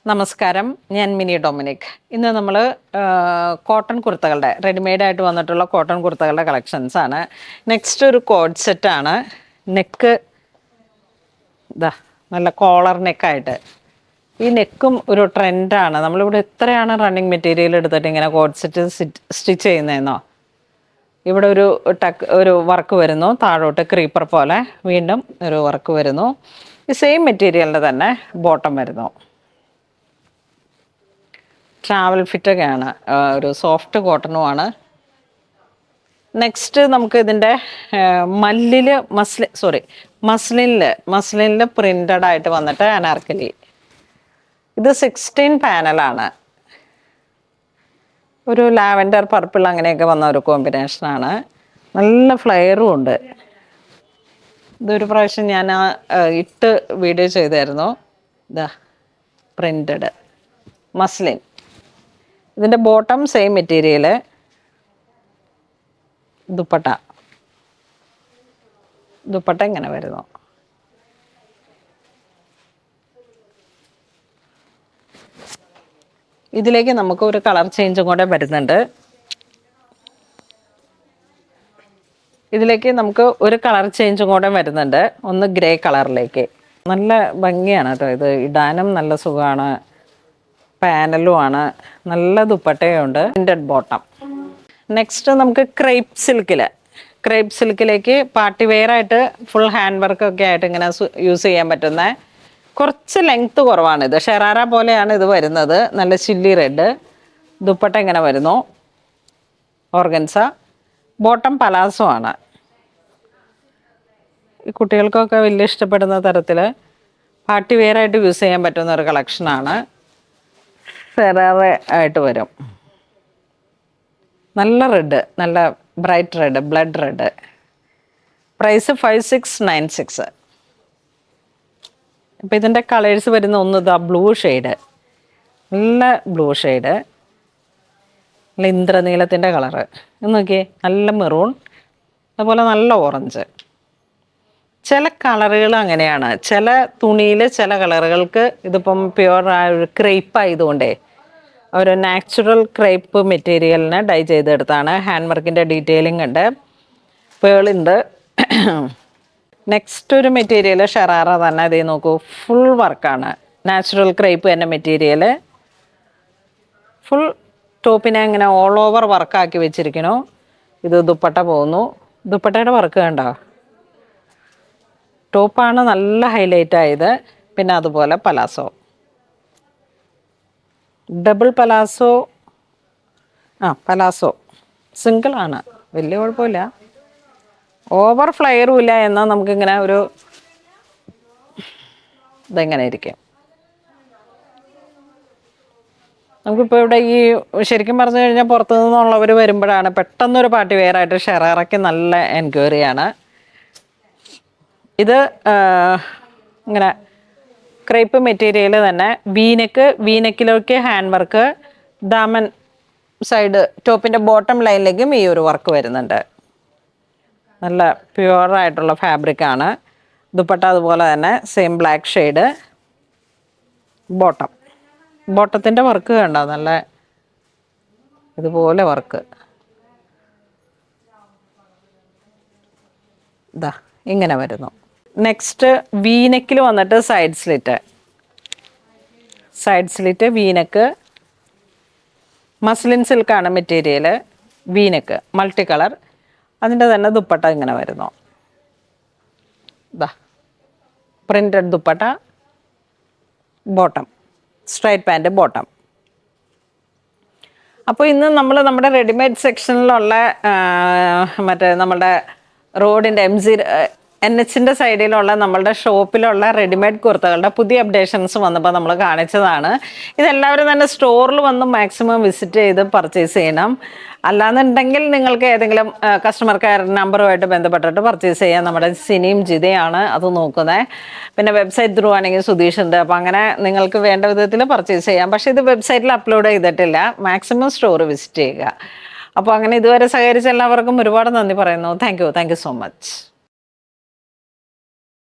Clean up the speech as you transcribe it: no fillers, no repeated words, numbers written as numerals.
നമസ്കാരം, ഞാൻ mini Dominic. ഇന്ന് നമ്മൾ കോട്ടൺ കുർത്തകളുടെ റെഡിമെയ്ഡായിട്ട് വന്നിട്ടുള്ള കോട്ടൺ കുർത്തകളുടെ കളക്ഷൻസ് ആണ്. നെക്സ്റ്റ് ഒരു കോഡ് സെറ്റാണ്. നെക്ക് ഇതാ നല്ല കോളർ നെക്കായിട്ട്. ഈ നെക്കും ഒരു ട്രെൻഡാണ്. നമ്മളിവിടെ എത്രയാണ് റണ്ണിങ് മെറ്റീരിയൽ എടുത്തിട്ട് ഇങ്ങനെ കോഡ് സെറ്റ് സ്റ്റിച്ച് ചെയ്യുന്നതെന്നോ. ഇവിടെ ഒരു വർക്ക് വരുന്നു, താഴോട്ട് ക്രീപ്പർ പോലെ വീണ്ടും ഒരു വർക്ക് വരുന്നു. ഈ സെയിം മെറ്റീരിയലിൻ്റെ തന്നെ ബോട്ടം വരുന്നു. ട്രാവൽ ഫിറ്റൊക്കെയാണ്, ഒരു സോഫ്റ്റ് കോട്ടണുമാണ്. നെക്സ്റ്റ് നമുക്ക് ഇതിൻ്റെ മസ്ലിനിൽ പ്രിൻ്റഡ് ആയിട്ട് വന്നിട്ട് അനാർക്കലി. ഇത് 16 പാനലാണ്. ഒരു ലാവൻഡർ പർപ്പിൾ അങ്ങനെയൊക്കെ വന്ന ഒരു കോമ്പിനേഷനാണ്. നല്ല ഫ്ലെയറും ഉണ്ട്. ഇതൊരു പ്രാവശ്യം ഞാൻ ഇട്ട് വീഡിയോ ചെയ്തായിരുന്നു. ഇതാ പ്രിൻ്റഡ് മസ്ലിൻ. ഇതിൻ്റെ ബോട്ടം സെയിം മെറ്റീരിയൽ. ദുപ്പട്ട ഇങ്ങനെ വരുന്നു. ഇതിലേക്ക് നമുക്ക് ഒരു കളർ ചേഞ്ചും കൂടെ വരുന്നുണ്ട്. ഒന്ന് ഗ്രേ കളറിലേക്ക്. നല്ല ഭംഗിയാണ് കേട്ടോ. ഇത് ഇടാനും നല്ല സുഖമാണ്. പാനലും ആണ്. നല്ല ദുപ്പട്ടയുണ്ട്. Printed bottom. നെക്സ്റ്റ് നമുക്ക് ക്രേപ്പ് സിൽക്കിലേക്ക് പാർട്ടി വെയർ ആയിട്ട് ഫുൾ ഹാൻഡ് വർക്കൊക്കെ ആയിട്ട് ഇങ്ങനെ യൂസ് ചെയ്യാൻ പറ്റുന്ന കുറച്ച് ലെങ്ത്ത് കുറവാണ്. ഇത് ഷെറാറ പോലെയാണ് ഇത് വരുന്നത്. നല്ല ചില്ലി റെഡ്. ദുപ്പട്ട ഇങ്ങനെ വരുന്നു, ഓർഗൻസ. ബോട്ടം പലാസോ ആണ്. ഈ കുട്ടികൾക്കൊക്കെ വലിയ ഇഷ്ടപ്പെടുന്ന തരത്തിൽ പാർട്ടി വെയർ ആയിട്ട് യൂസ് ചെയ്യാൻ പറ്റുന്ന ഒരു കളക്ഷനാണ്. ഷെറാറ ആയിട്ട് വരും. നല്ല റെഡ്, നല്ല bright red, blood red. Price 5696. ഇപ്പം ഇതിൻ്റെ കളേഴ്സ് വരുന്ന ഒന്ന് ഇതാ ബ്ലൂ ഷെയ്ഡ്, നല്ല ബ്ലൂ ഷെയ്ഡ്, നല്ല ഇന്ദ്രനീലത്തിൻ്റെ കളറ്. നോക്കിയേ, നല്ല മെറൂൺ, അതുപോലെ നല്ല ഓറഞ്ച്. ചില കളറുകൾ അങ്ങനെയാണ്. ചില തുണിയിൽ ചില കളറുകൾക്ക് ഇതിപ്പം പ്യുവർ ആ ഒരു ക്രേപ്പ് ആയതുകൊണ്ടേ ഒരു നാച്ചുറൽ ക്രേപ്പ് മെറ്റീരിയലിന് ഡൈ ചെയ്തെടുത്താണ്. ഹാൻഡ് വർക്കിൻ്റെ ഡീറ്റെയിലിംഗ് ഉണ്ട്, പേളുണ്ട്. നെക്സ്റ്റ് ഒരു മെറ്റീരിയൽ ഷെറാറ തന്നെ. ഇതേ നോക്കൂ, ഫുൾ വർക്കാണ്. നാച്ചുറൽ ക്രേപ്പ് തന്നെ മെറ്റീരിയൽ. ഫുൾ ടോപ്പിനെ ഇങ്ങനെ ഓൾ ഓവർ വർക്കാക്കി വെച്ചിരിക്കണു. ഇത് ദുപ്പട്ട പോകുന്നു. ദുപ്പട്ടയുടെ വർക്ക് കണ്ടോ. ടോപ്പാണ് നല്ല ഹൈലൈറ്റ് ആയത്. പിന്നെ അതുപോലെ പലാസോ, ഡബിൾ പലാസോ. പലാസോ സിംഗിളാണ്, വലിയ കുഴപ്പമില്ല. ഓവർ ഫ്ലെയറും ഇല്ല. എന്നാൽ നമുക്കിങ്ങനെ ഇതെങ്ങനെ ഇരിക്കും. നമുക്കിപ്പോൾ ഇവിടെ ഈ ശരിക്കും പറഞ്ഞു കഴിഞ്ഞാൽ പുറത്തു നിന്നുള്ളവർ വരുമ്പോഴാണ് പെട്ടെന്നൊരു പാർട്ടി വെയർ ആയിട്ട് ഷെറാറയ്ക്ക് നല്ല എൻക്വയറിയാണ്. ഇത് ഇങ്ങനെ ക്രേപ്പ് മെറ്റീരിയൽ തന്നെ. വീനെക്കിലേക്ക് ഹാൻഡ് വർക്ക്. ദാമൻ സൈഡ് ടോപ്പിൻ്റെ ബോട്ടം ലൈനിലേക്കും ഈ ഒരു വർക്ക് വരുന്നുണ്ട്. നല്ല പ്യുവറായിട്ടുള്ള ഫാബ്രിക്കാണ്. ദുപ്പട്ട അതുപോലെ തന്നെ സെയിം ബ്ലാക്ക് ഷെയ്ഡ്. ബോട്ടത്തിൻ്റെ വർക്ക് കണ്ടോ, നല്ല ഇതുപോലെ വർക്ക്. ഇതാ ഇങ്ങനെ വരുന്നു. നെക്സ്റ്റ് വീനെക്കിൽ വന്നിട്ട് സൈഡ് സ്ലിറ്റ് വീനെക്ക്. മസ്ലിൻ സിൽക്കാണ് മെറ്റീരിയൽ. V neck multi colour. അതിൻ്റെ തന്നെ ദുപ്പട്ട ഇങ്ങനെ വരുന്നു. ഇതാ printed dupatta, bottom straight pant, bottom. അപ്പോൾ ഇന്ന് നമ്മൾ നമ്മുടെ റെഡിമെയ്ഡ് സെക്ഷനിലുള്ള നമ്മുടെ റോഡിൻ്റെ NHൻ്റെ സൈഡിലുള്ള നമ്മളുടെ ഷോപ്പിലുള്ള റെഡിമെയ്ഡ് കുർത്തകളുടെ പുതിയ അപ്ഡേഷൻസ് വന്നപ്പോൾ നമ്മൾ കാണിച്ചതാണ്. ഇതെല്ലാവരും തന്നെ സ്റ്റോറിൽ വന്ന് മാക്സിമം വിസിറ്റ് ചെയ്ത് പർച്ചേസ് ചെയ്യണം. അല്ലാന്നുണ്ടെങ്കിൽ നിങ്ങൾക്ക് ഏതെങ്കിലും കസ്റ്റമർ കെയർ നമ്പറുമായിട്ട് ബന്ധപ്പെട്ടിട്ട് പർച്ചേസ് ചെയ്യാം. നമ്മുടെ സിനിയും ജിതയാണ് അത് നോക്കുന്നത്. പിന്നെ വെബ്സൈറ്റ് ത്രൂ ആണെങ്കിൽ സുധീഷ് ഉണ്ട്. അപ്പോൾ അങ്ങനെ നിങ്ങൾക്ക് വേണ്ട വിധത്തിൽ പർച്ചേസ് ചെയ്യാം. പക്ഷേ ഇത് വെബ്സൈറ്റിൽ അപ്ലോഡ് ചെയ്തിട്ടില്ല. മാക്സിമം സ്റ്റോർ വിസിറ്റ് ചെയ്യുക. അപ്പോൾ അങ്ങനെ ഇതുവരെ സഹകരിച്ച എല്ലാവർക്കും ഒരുപാട് നന്ദി പറയുന്നു. Thank you so much.